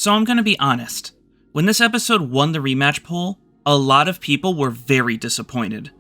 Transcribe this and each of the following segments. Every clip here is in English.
So I'm gonna be honest. When this episode won the rematch poll, a lot of people were very disappointed.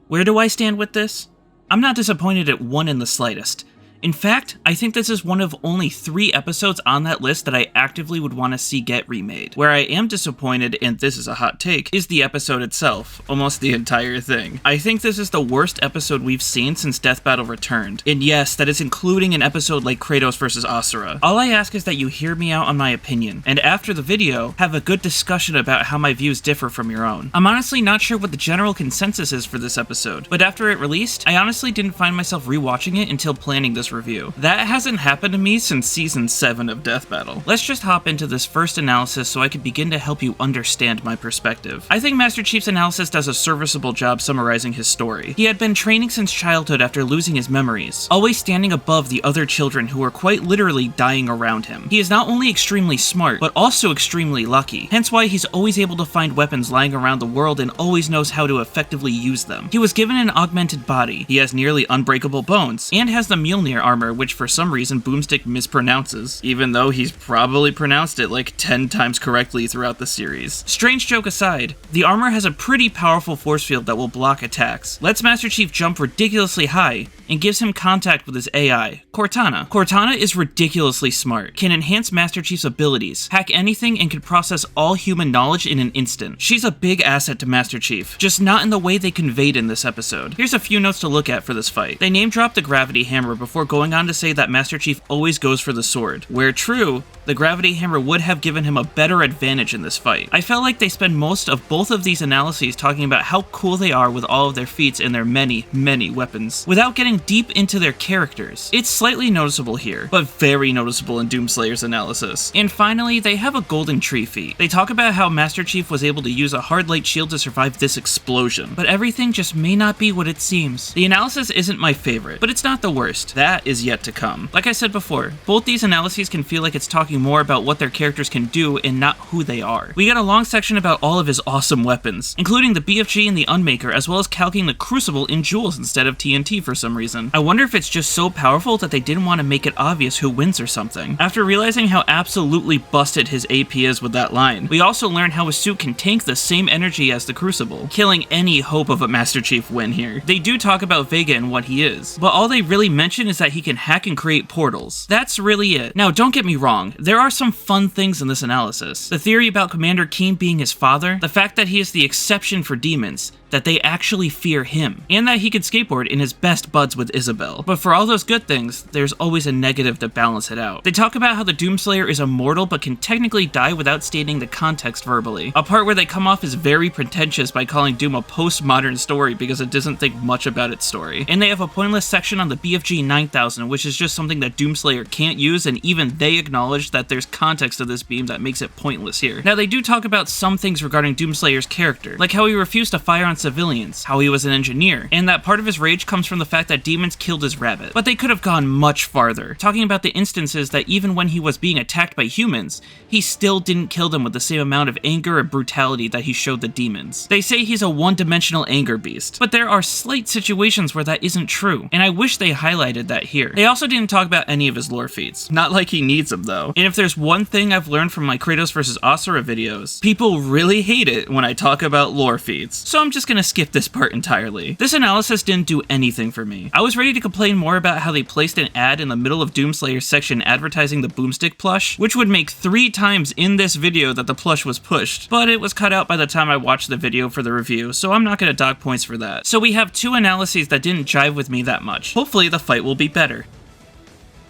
Where do I stand with this? I'm not disappointed it won in the slightest. In fact, I think this is one of only 3 episodes on that list that I actively would want to see get remade. Where I am disappointed, and this is a hot take, is the episode itself. Almost the entire thing. I think this is the worst episode we've seen since Death Battle returned. And yes, that is including an episode like Kratos vs. Asura. All I ask is that you hear me out on my opinion, and after the video, have a good discussion about how my views differ from your own. I'm honestly not sure what the general consensus is for this episode, but after it released, I honestly didn't find myself rewatching it until planning this review. That hasn't happened to me since Season 7 of Death Battle. Let's just hop into this first analysis so I can begin to help you understand my perspective. I think Master Chief's analysis does a serviceable job summarizing his story. He had been training since childhood after losing his memories, always standing above the other children who were quite literally dying around him. He is not only extremely smart, but also extremely lucky, hence why he's always able to find weapons lying around the world and always knows how to effectively use them. He was given an augmented body, he has nearly unbreakable bones, and has the Mjolnir armor, which for some reason Boomstick mispronounces, even though he's probably pronounced it like 10 times correctly throughout the series. Strange joke aside, the armor has a pretty powerful force field that will block attacks, lets Master Chief jump ridiculously high, and gives him contact with his AI, Cortana. Cortana is ridiculously smart, can enhance Master Chief's abilities, hack anything, and can process all human knowledge in an instant. She's a big asset to Master Chief, just not in the way they conveyed in this episode. Here's a few notes to look at for this fight. They name drop the gravity hammer before going on to say that Master Chief always goes for the sword, where true, the gravity hammer would have given him a better advantage in this fight. I felt like they spend most of both of these analyses talking about how cool they are with all of their feats and their many, many weapons, without getting deep into their characters. It's slightly noticeable here, but very noticeable in Doomslayer's analysis. And finally, they have a golden tree feat. They talk about how Master Chief was able to use a hard light shield to survive this explosion, but everything just may not be what it seems. The analysis isn't my favorite, but it's not the worst. That is yet to come. Like I said before, both these analyses can feel like it's talking more about what their characters can do and not who they are. We got a long section about all of his awesome weapons, including the BFG and the Unmaker, as well as calcing the Crucible in jewels instead of TNT for some reason. I wonder if it's just so powerful that they didn't want to make it obvious who wins or something. After realizing how absolutely busted his AP is with that line, we also learn how his suit can tank the same energy as the Crucible, killing any hope of a Master Chief win here. They do talk about Vega and what he is, but all they really mention is that he can hack and create portals. That's really it. Now, don't get me wrong, there are some fun things in this analysis. The theory about Commander Keen being his father, the fact that he is the exception for demons, that they actually fear him, and that he could skateboard in his best buds with Isabel. But for all those good things, there's always a negative to balance it out. They talk about how the Doomslayer is immortal but can technically die without stating the context verbally, a part where they come off as very pretentious by calling Doom a postmodern story because it doesn't think much about its story. And they have a pointless section on the BFG 9000, which is just something that Doomslayer can't use, and even they acknowledge that there's context to this beam that makes it pointless here. Now, they do talk about some things regarding Doomslayer's character, like how he refused to fire on civilians, how he was an engineer, and that part of his rage comes from the fact that demons killed his rabbit. But they could have gone much farther, talking about the instances that even when he was being attacked by humans, he still didn't kill them with the same amount of anger and brutality that he showed the demons. They say he's a one-dimensional anger beast, but there are slight situations where that isn't true, and I wish they highlighted that here. They also didn't talk about any of his lore feats. Not like he needs them though. And if there's one thing I've learned from my Kratos vs. Asura videos, people really hate it when I talk about lore feats. So I'm just gonna skip this part entirely. This analysis didn't do anything for me. I was ready to complain more about how they placed an ad in the middle of Doomslayer's section advertising the Boomstick plush, which would make 3 times in this video that the plush was pushed, but it was cut out by the time I watched the video for the review, so I'm not gonna dock points for that. So we have 2 analyses that didn't jive with me that much. Hopefully the fight will be better.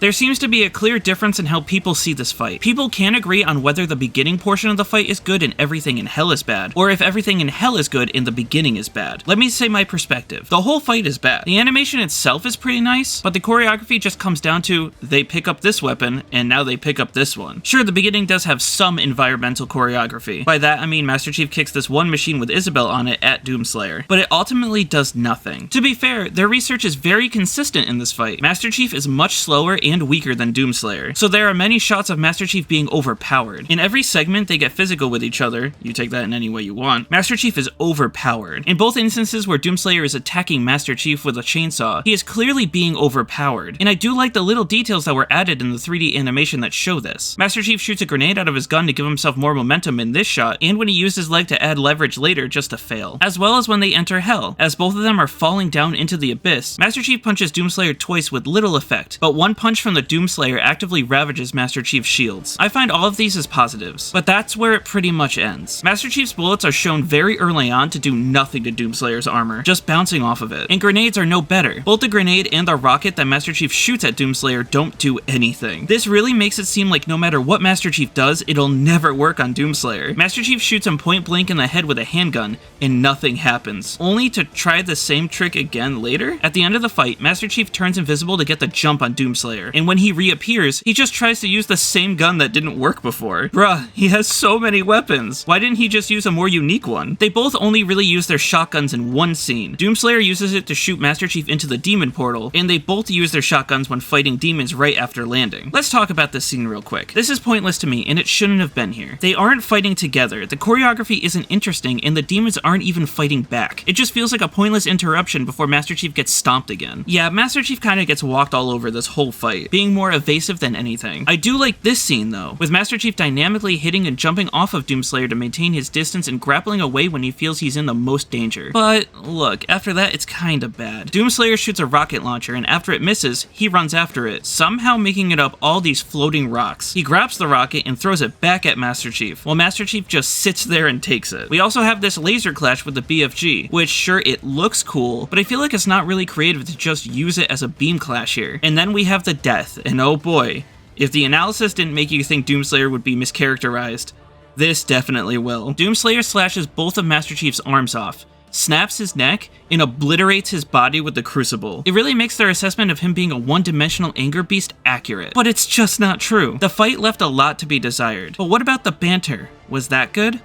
There seems to be a clear difference in how people see this fight. People can agree on whether the beginning portion of the fight is good and everything in hell is bad, or if everything in hell is good and the beginning is bad. Let me say my perspective. The whole fight is bad. The animation itself is pretty nice, but the choreography just comes down to they pick up this weapon and now they pick up this one. Sure, the beginning does have some environmental choreography. By that I mean Master Chief kicks this one machine with Isabel on it at Doomslayer, but it ultimately does nothing. To be fair, their research is very consistent in this fight. Master Chief is much slower and weaker than Doomslayer. So there are many shots of Master Chief being overpowered. In every segment, they get physical with each other. You take that in any way you want. Master Chief is overpowered. In both instances where Doomslayer is attacking Master Chief with a chainsaw, he is clearly being overpowered. And I do like the little details that were added in the 3D animation that show this. Master Chief shoots a grenade out of his gun to give himself more momentum in this shot, and when he used his leg to add leverage later just to fail. As well as when they enter Hell. As both of them are falling down into the abyss, Master Chief punches Doomslayer twice with little effect, but one punch from the Doomslayer actively ravages Master Chief's shields. I find all of these as positives, but that's where it pretty much ends. Master Chief's bullets are shown very early on to do nothing to Doomslayer's armor, just bouncing off of it. And grenades are no better. Both the grenade and the rocket that Master Chief shoots at Doomslayer don't do anything. This really makes it seem like no matter what Master Chief does, it'll never work on Doomslayer. Master Chief shoots him point blank in the head with a handgun, and nothing happens, only to try the same trick again later. At the end of the fight, Master Chief turns invisible to get the jump on Doomslayer, and when he reappears, he just tries to use the same gun that didn't work before. Bruh, he has so many weapons. Why didn't he just use a more unique one? They both only really use their shotguns in one scene. Doomslayer uses it to shoot Master Chief into the demon portal, and they both use their shotguns when fighting demons right after landing. Let's talk about this scene real quick. This is pointless to me, and it shouldn't have been here. They aren't fighting together, the choreography isn't interesting, and the demons aren't even fighting back. It just feels like a pointless interruption before Master Chief gets stomped again. Yeah, Master Chief kinda gets walked all over this whole fight, being more evasive than anything. I do like this scene though, with Master Chief dynamically hitting and jumping off of Doomslayer to maintain his distance and grappling away when he feels he's in the most danger. But look, after that it's kinda bad. Doomslayer shoots a rocket launcher, and after it misses, he runs after it, somehow making it up all these floating rocks. He grabs the rocket and throws it back at Master Chief, while Master Chief just sits there and takes it. We also have this laser clash with the BFG, which sure, it looks cool, but I feel like it's not really creative to just use it as a beam clash here. And then we have the death, and oh boy, if the analysis didn't make you think Doomslayer would be mischaracterized, this definitely will. Doomslayer slashes both of Master Chief's arms off, snaps his neck, and obliterates his body with the crucible. It really makes their assessment of him being a one-dimensional anger beast accurate. But it's just not true. The fight left a lot to be desired. But what about the banter? Was that good?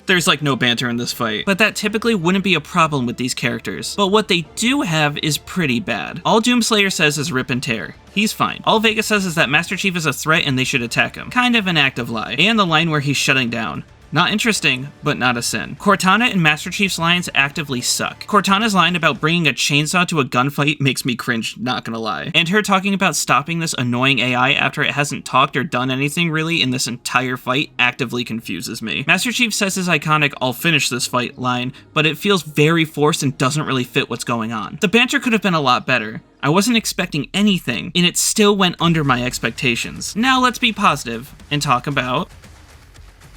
There's like no banter in this fight, but that typically wouldn't be a problem with these characters. But what they do have is pretty bad. All Doomslayer says is rip and tear. He's fine. All Vega says is that Master Chief is a threat and they should attack him. Kind of an act of lie. And the line where he's shutting down. Not interesting, but not a sin. Cortana and Master Chief's lines actively suck. Cortana's line about bringing a chainsaw to a gunfight makes me cringe, not gonna lie. And her talking about stopping this annoying AI after it hasn't talked or done anything really in this entire fight actively confuses me. Master Chief says his iconic "I'll finish this fight" line, but it feels very forced and doesn't really fit what's going on. The banter could have been a lot better. I wasn't expecting anything, and it still went under my expectations. Now let's be positive and talk about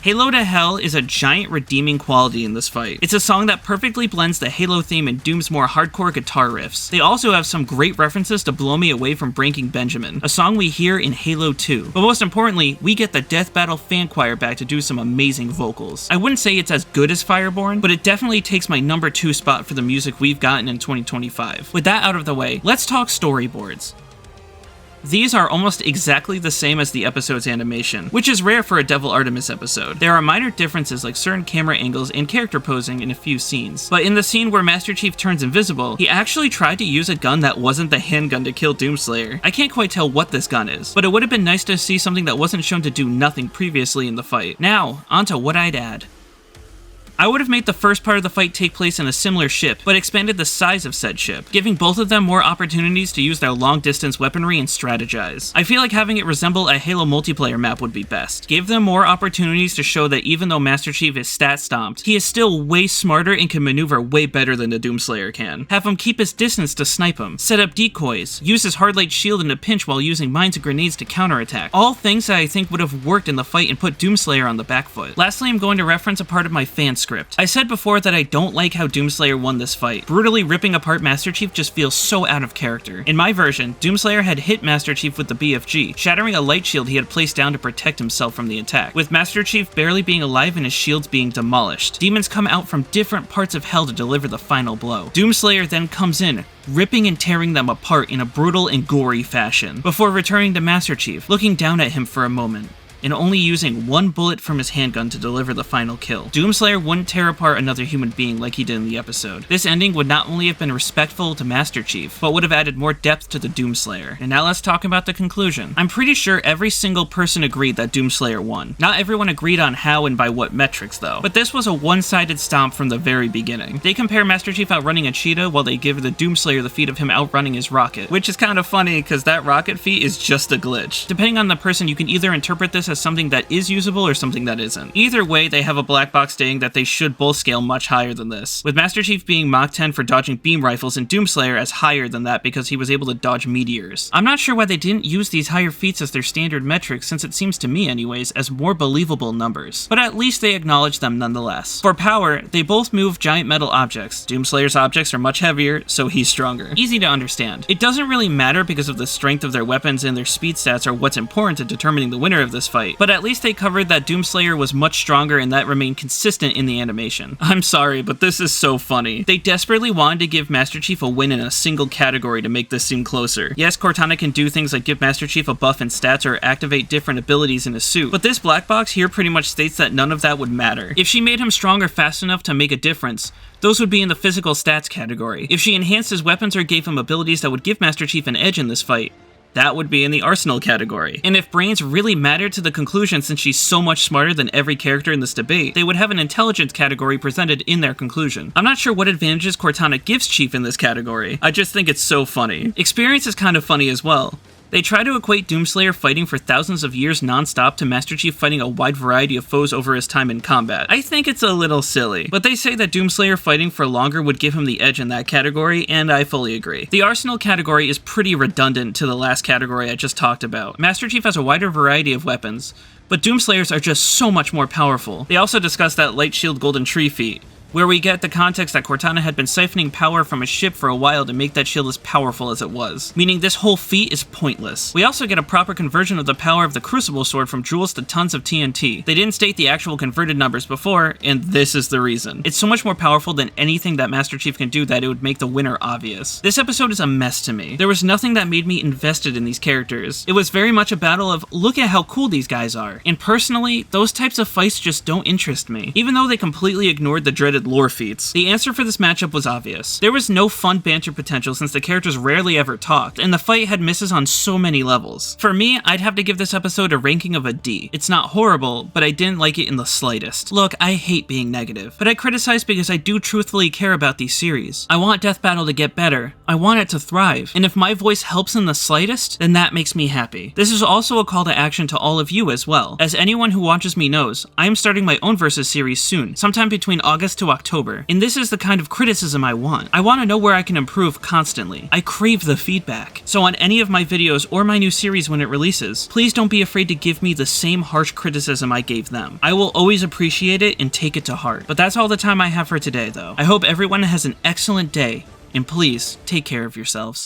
Halo to Hell is a giant redeeming quality in this fight. It's a song that perfectly blends the Halo theme and Doom's more hardcore guitar riffs. They also have some great references to Blow Me Away from Breaking Benjamin, a song we hear in Halo 2. But most importantly, we get the Death Battle fan choir back to do some amazing vocals. I wouldn't say it's as good as Fireborn, but it definitely takes my number 2 spot for the music we've gotten in 2025. With that out of the way, let's talk storyboards. These are almost exactly the same as the episode's animation, which is rare for a Devil Artemis episode. There are minor differences like certain camera angles and character posing in a few scenes. But in the scene where Master Chief turns invisible, he actually tried to use a gun that wasn't the handgun to kill Doomslayer. I can't quite tell what this gun is, but it would have been nice to see something that wasn't shown to do nothing previously in the fight. Now, onto what I'd add. I would have made the first part of the fight take place in a similar ship, but expanded the size of said ship, giving both of them more opportunities to use their long-distance weaponry and strategize. I feel like having it resemble a Halo multiplayer map would be best. Give them more opportunities to show that even though Master Chief is stat-stomped, he is still way smarter and can maneuver way better than the Doomslayer can. Have him keep his distance to snipe him, set up decoys, use his hard light shield in a pinch while using mines and grenades to counterattack. All things that I think would have worked in the fight and put Doomslayer on the back foot. Lastly, I'm going to reference a part of my fan script. I said before that I don't like how Doomslayer won this fight. Brutally ripping apart Master Chief just feels so out of character. In my version, Doomslayer had hit Master Chief with the BFG, shattering a light shield he had placed down to protect himself from the attack, with Master Chief barely being alive and his shields being demolished. Demons come out from different parts of Hell to deliver the final blow. Doomslayer then comes in, ripping and tearing them apart in a brutal and gory fashion, before returning to Master Chief, looking down at him for a moment, and only using one bullet from his handgun to deliver the final kill. Doomslayer wouldn't tear apart another human being like he did in the episode. This ending would not only have been respectful to Master Chief, but would have added more depth to the Doomslayer. And now let's talk about the conclusion. I'm pretty sure every single person agreed that Doomslayer won. Not everyone agreed on how and by what metrics though, but this was a one-sided stomp from the very beginning. They compare Master Chief outrunning a cheetah while they give the Doomslayer the feat of him outrunning his rocket, which is kind of funny because that rocket feat is just a glitch. Depending on the person, you can either interpret this as something that is usable or something that isn't. Either way, they have a black box stating that they should both scale much higher than this, with Master Chief being Mach 10 for dodging beam rifles and Doomslayer as higher than that because he was able to dodge meteors. I'm not sure why they didn't use these higher feats as their standard metrics, since it seems to me anyways as more believable numbers, but at least they acknowledge them nonetheless. For power, they both move giant metal objects. Doomslayer's objects are much heavier, so he's stronger. Easy to understand. It doesn't really matter because of the strength of their weapons, and their speed stats are what's important to determining the winner of this fight, but at least they covered that Doomslayer was much stronger and that remained consistent in the animation. I'm sorry, but this is so funny. They desperately wanted to give Master Chief a win in a single category to make this seem closer. Yes, Cortana can do things like give Master Chief a buff in stats or activate different abilities in his suit, but this black box here pretty much states that none of that would matter. If she made him stronger fast enough to make a difference, those would be in the physical stats category. If she enhanced his weapons or gave him abilities that would give Master Chief an edge in this fight, that would be in the arsenal category. And if brains really mattered to the conclusion, since she's so much smarter than every character in this debate, they would have an intelligence category presented in their conclusion. I'm not sure what advantages Cortana gives Chief in this category. I just think it's so funny. Experience is kind of funny as well. They try to equate Doomslayer fighting for thousands of years non-stop to Master Chief fighting a wide variety of foes over his time in combat. I think it's a little silly, but they say that Doomslayer fighting for longer would give him the edge in that category, and I fully agree. The Arsenal category is pretty redundant to the last category I just talked about. Master Chief has a wider variety of weapons, but Doomslayers are just so much more powerful. They also discuss that Light Shield Golden Tree feat, where we get the context that Cortana had been siphoning power from a ship for a while to make that shield as powerful as it was, meaning this whole feat is pointless. We also get a proper conversion of the power of the Crucible Sword from joules to tons of TNT. They didn't state the actual converted numbers before, and this is the reason. It's so much more powerful than anything that Master Chief can do that it would make the winner obvious. This episode is a mess to me. There was nothing that made me invested in these characters. It was very much a battle of, look at how cool these guys are. And personally, those types of fights just don't interest me, even though they completely ignored the dreaded lore feats. The answer for this matchup was obvious. There was no fun banter potential since the characters rarely ever talked, and the fight had misses on so many levels. For me, I'd have to give this episode a ranking of a D. It's not horrible, but I didn't like it in the slightest. Look, I hate being negative, but I criticize because I do truthfully care about these series. I want Death Battle to get better. I want it to thrive, and if my voice helps in the slightest, then that makes me happy. This is also a call to action to all of you as well. As anyone who watches me knows, I am starting my own Versus series soon, sometime between August to October. And this is the kind of criticism I want. I want to know where I can improve constantly. I crave the feedback. So on any of my videos or my new series when it releases, please don't be afraid to give me the same harsh criticism I gave them. I will always appreciate it and take it to heart. But that's all the time I have for today though. I hope everyone has an excellent day, and please take care of yourselves.